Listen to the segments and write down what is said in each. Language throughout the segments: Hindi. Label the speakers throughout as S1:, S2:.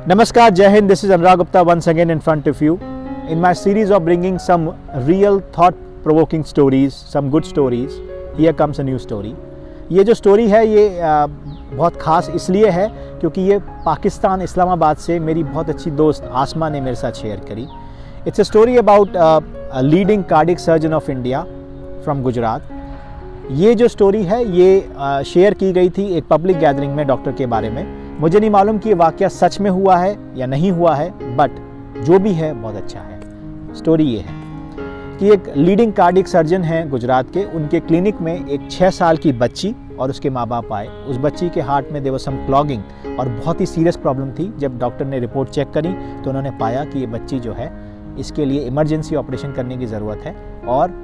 S1: Namaskar, Jai Hind. This is Anurag Gupta once again in front of you in my series of bringing some real thought-provoking stories, some good stories. Here comes a new story. ये जो स्टोरी है ये बहुत ख़ास इसलिए है क्योंकि ये पाकिस्तान इस्लामाबाद से मेरी बहुत अच्छी दोस्त आसमा ने मेरे साथ शेयर करी. It's a story about leading cardiac surgeon of India from Gujarat. ये जो स्टोरी है ये शेयर की गई थी एक पब्लिक गैदरिंग में डॉक्टर के बारे में. मुझे नहीं मालूम कि ये वाक़या सच में हुआ है या नहीं हुआ है, बट जो भी है बहुत अच्छा है. स्टोरी ये है कि एक लीडिंग कार्डिक सर्जन हैं गुजरात के. उनके क्लिनिक में एक 6 साल की बच्ची और उसके माँ बाप आए. उस बच्ची के हार्ट में देयर वाज सम क्लॉगिंग और बहुत ही सीरियस प्रॉब्लम थी. जब डॉक्टर ने रिपोर्ट चेक करी तो उन्होंने पाया कि ये बच्ची जो है इसके लिए इमरजेंसी ऑपरेशन करने की ज़रूरत है और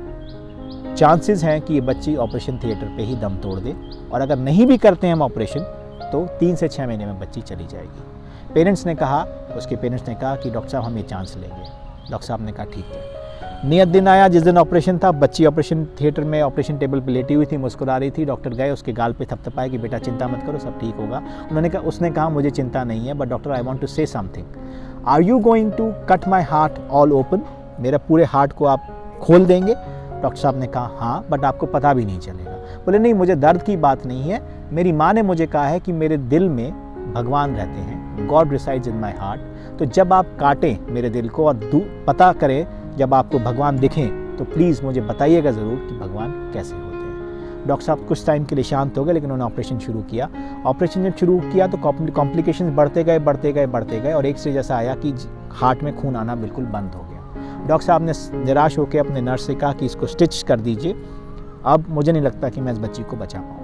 S1: चांसेस हैं कि ये बच्ची ऑपरेशन थिएटर पे ही दम तोड़ दे, और अगर नहीं भी करते हैं हम ऑपरेशन तो 3 से 6 महीने में बच्ची चली जाएगी. पेरेंट्स ने कहा, उसके पेरेंट्स ने कहा कि डॉक्टर साहब हम ये चांस लेंगे. डॉक्टर साहब ने कहा ठीक है. नियत दिन आया जिस दिन ऑपरेशन था. बच्ची ऑपरेशन थिएटर में ऑपरेशन टेबल पे लेटी हुई थी, मुस्कुरा रही थी. डॉक्टर गए, उसके गाल पे थपथपाए कि बेटा चिंता मत करो, सब ठीक होगा. उसने कहा मुझे चिंता नहीं है, but doctor I want to say something. Are you going to cut my heart all open? मेरा पूरे हार्ट को आप खोल देंगे? डॉक्टर साहब ने कहा हाँ, बट आपको पता भी नहीं चलेगा. बोले नहीं, मुझे दर्द की बात नहीं है. मेरी माँ ने मुझे कहा है कि मेरे दिल में भगवान रहते हैं, God resides in my heart. तो जब आप काटें मेरे दिल को और पता करें, जब आपको भगवान दिखें तो प्लीज़ मुझे बताइएगा ज़रूर कि भगवान कैसे होते हैं. डॉक्टर साहब कुछ टाइम के लिए शांत हो गए, लेकिन उन्होंने ऑपरेशन शुरू किया. ऑपरेशन जब शुरू किया तो कॉम्प्लिकेशंस बढ़ते गए और एक स्टेज ऐसा आया कि हार्ट में खून आना बिल्कुल बंद हो गया. डॉक्टर साहब ने निराश होकर अपने नर्स से कहा कि इसको स्टिच कर दीजिए, अब मुझे नहीं लगता कि मैं इस बच्ची को बचा पाऊँगा.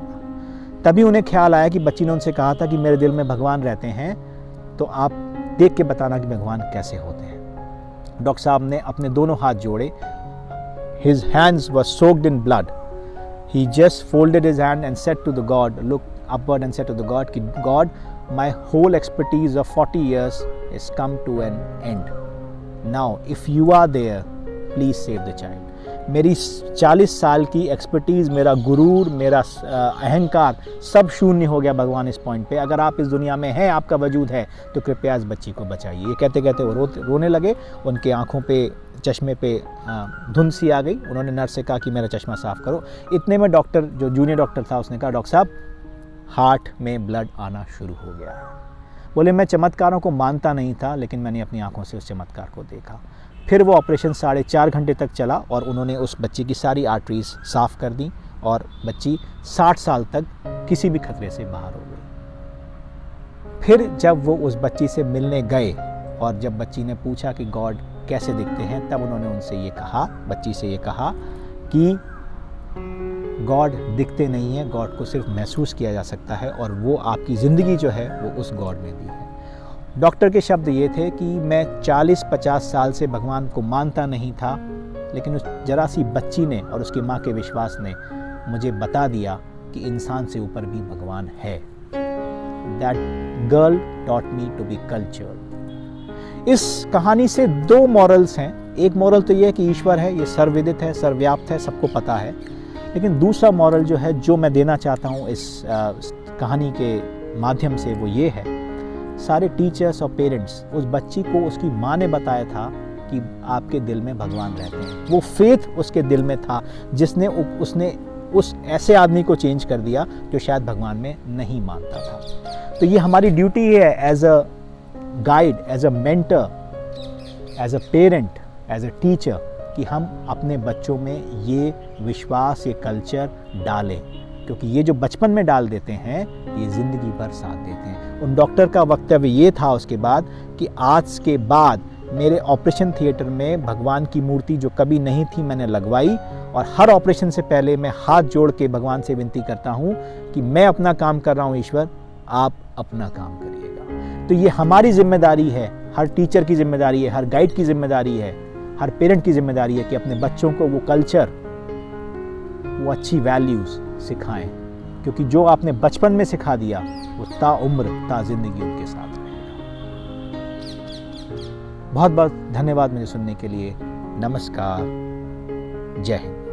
S1: तभी उन्हें ख्याल आया कि बच्ची ने उनसे कहा था कि मेरे दिल में भगवान रहते हैं, तो आप देख के बताना कि भगवान कैसे होते हैं. डॉक्टर साहब ने अपने दोनों हाथ जोड़े. His hands were soaked in blood. He just folded his hand and said to the God, looked upward and said to the God, कि God, my whole expertise of 40 years has come to an end. Now, if you are there, please save the child. मेरी 40 साल की एक्सपर्टीज़, मेरा गुरूर, मेरा अहंकार सब शून्य हो गया भगवान इस पॉइंट पे. अगर आप इस दुनिया में हैं, आपका वजूद है, तो कृपया इस बच्ची को बचाइए. ये कहते कहते वो रोने लगे. उनके आँखों पे, चश्मे पे धुंध सी आ गई. उन्होंने नर्स से कहा कि मेरा चश्मा साफ़ करो. इतने में डॉक्टर, जो जूनियर डॉक्टर था, उसने कहा डॉक्टर साहब हार्ट में ब्लड आना शुरू हो गया है. बोले मैं चमत्कारों को मानता नहीं था, लेकिन मैंने अपनी आँखों से उस चमत्कार को देखा. फिर वो ऑपरेशन 4.5 घंटे तक चला और उन्होंने उस बच्ची की सारी आर्टरीज साफ़ कर दी और बच्ची 60 साल तक किसी भी खतरे से बाहर हो गई. फिर जब वो उस बच्ची से मिलने गए और जब बच्ची ने पूछा कि गॉड कैसे दिखते हैं, तब उन्होंने उनसे ये कहा, बच्ची से ये कहा कि गॉड दिखते नहीं है, गॉड को सिर्फ महसूस किया जा सकता है, और वो आपकी ज़िंदगी जो है वो उस गॉड में दी है. डॉक्टर के शब्द ये थे कि मैं 40-50 साल से भगवान को मानता नहीं था, लेकिन उस जरा सी बच्ची ने और उसकी माँ के विश्वास ने मुझे बता दिया कि इंसान से ऊपर भी भगवान है. That girl taught me to be cultured. इस कहानी से 2 मॉरल्स हैं. एक मॉरल तो ये है कि ईश्वर है, ये सर्वविदित है, सर्वव्याप्त है, सबको पता है. लेकिन दूसरा मॉरल जो है, जो मैं देना चाहता हूँ इस कहानी के माध्यम से, वो ये है, सारे टीचर्स और पेरेंट्स, उस बच्ची को उसकी माँ ने बताया था कि आपके दिल में भगवान रहते हैं. वो फेथ उसके दिल में था जिसने उसने उस ऐसे आदमी को चेंज कर दिया जो शायद भगवान में नहीं मानता था. तो ये हमारी ड्यूटी है as a guide, as a mentor, as a parent, as a teacher, कि हम अपने बच्चों में ये विश्वास, ये कल्चर डालें, क्योंकि ये जो बचपन में डाल देते हैं ये ज़िंदगी भर साथ देते हैं. उन डॉक्टर का वक्तव्य ये था उसके बाद कि आज के बाद मेरे ऑपरेशन थिएटर में भगवान की मूर्ति जो कभी नहीं थी मैंने लगवाई, और हर ऑपरेशन से पहले मैं हाथ जोड़ के भगवान से विनती करता हूँ कि मैं अपना काम कर रहा हूँ, ईश्वर आप अपना काम करिएगा. तो ये हमारी जिम्मेदारी है, हर टीचर की जिम्मेदारी है, हर गाइड की जिम्मेदारी है, हर पेरेंट की जिम्मेदारी है कि अपने बच्चों को वो कल्चर, वो अच्छी वैल्यूज़ सिखाएं, क्योंकि जो आपने बचपन में सिखा दिया वो ताउम्र, ता जिंदगी उनके साथ रहेगा. बहुत बहुत धन्यवाद मुझे सुनने के लिए. नमस्कार. जय हिंद.